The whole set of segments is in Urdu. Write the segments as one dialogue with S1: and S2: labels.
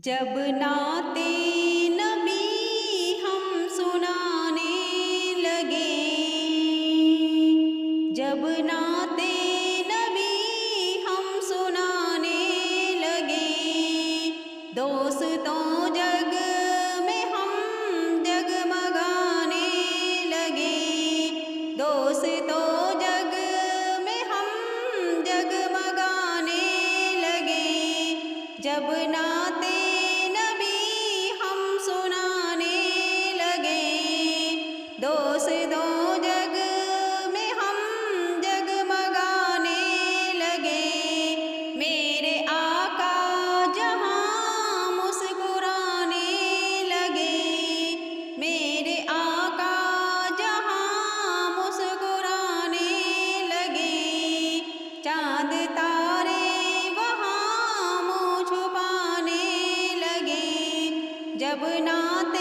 S1: جب نعت نبی ہم سنانے لگے، جب نعت نبی ہم سنانے لگے، دوستوں جگ میں ہم جگمگانے لگے، دوستوں جگ میں ہم جگمگانے لگے، جب نعت نبی ہم سنانے لگے، دوستوں جگ میں ہم جگمگانے لگے، میرے آقا جہاں مسکرانے لگے، میرے آقا جہاں مسکرانے لگے، چاند تارے وہاں منہ چھپانے لگے، جب نعت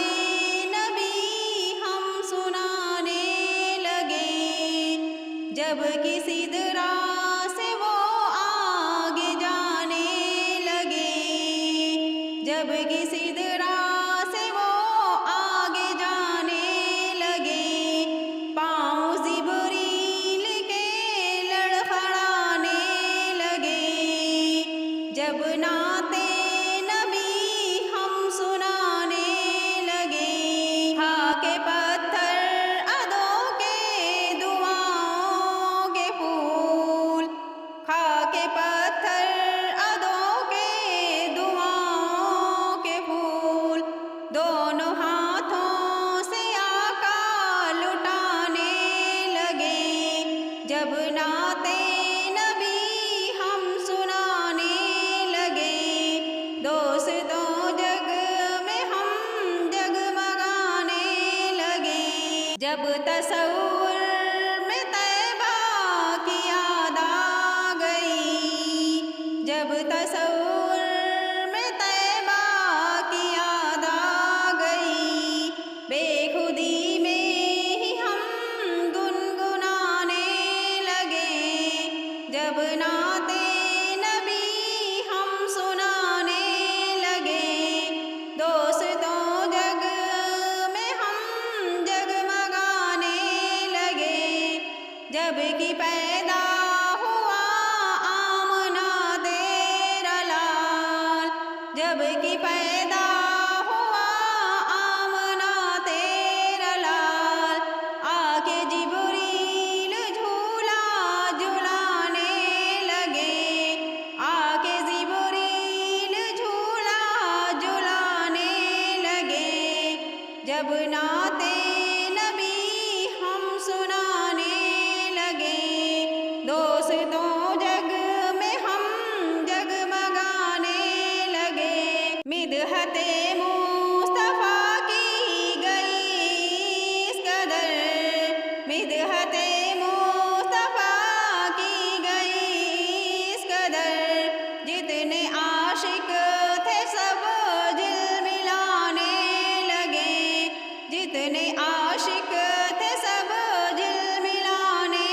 S1: نبی ہم سنانے لگے، جب کسی طرح سے وہ آگے جانے لگے، جب کسی طرح سے وہ آگے جانے لگے، پاؤں جبریل کے لڑکھڑانے لگے، جب نعت نبی ہم سنانے لگے، خاک پتھر ادوں کے دعاؤں کے پھول، خاک پتھر ادوں کے دعاؤں کے پھول، دونوں ہاتھوں سے آقا لٹانے لگے، جب نعت نبی ہم سنانے لگے، دوستوں جگ میں ہم جگمگانے لگے، جب تصور میں طیبہ کی یاد آ گئی، جب تصور میں طیبہ کی یاد آ گئی، بے خودی میں ہی ہم گنگنانے لگے، جب نعت نبی ہم سنانے لگے، دوستوں جگ میں ہم جگمگانے لگے، جب کہ پیدا ہوا آمنہ تیرا لال، جب کہ پیدا ہوا آمنہ تیرا لال، آ کے جبریل جھولا جھلانے لگے، آ کے جبریل جھولا جھلانے لگے، جب نعت نبی ہم سنانے لگے، دوستوں جگ میں ہم جگمگانے لگے، مدحت مصطفیٰ کی گئی اس قدر، مدحت مصطفیٰ کی گئی اس قدر، جتنے عاشق تھے سب دل ملانے لگے، جتنے عاشق تھے سب دل ملانے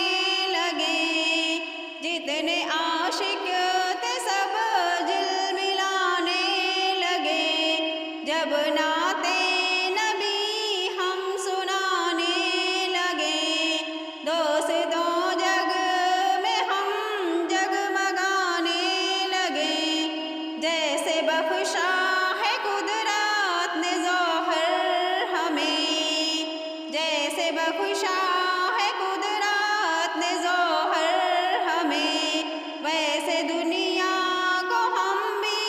S1: لگے، جتنے عاشق تھے سب دل ملانے لگے، جب نعت نبی ہم سنانے لگے، دوستوں جگ میں ہم جگمگانے لگے، جیسے بخشا ہے قدرت نے ظاہر ہمیں، جیسے بخشا ہے قدرت نے ظاہر ہمیں، ویسے دنیا کو ہم بھی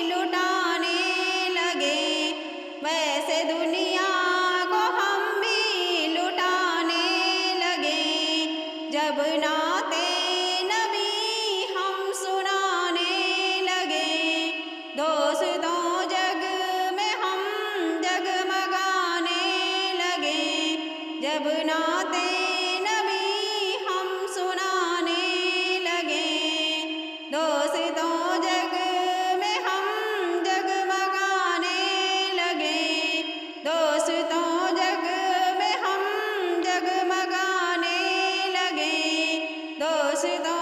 S1: لٹانے لگے، ویسے دنیا کو ہم بھی لٹانے لگے، جب نعت نبی ہم سنانے لگے، دوستوں جگ میں ہم جگمگانے لگے، جب نعت نبی ہم سنانے لگے، دوستوں جگ میں ہم جگمگانے لگے، دوستوں جگ میں ہم جگمگانے لگے، دوستوں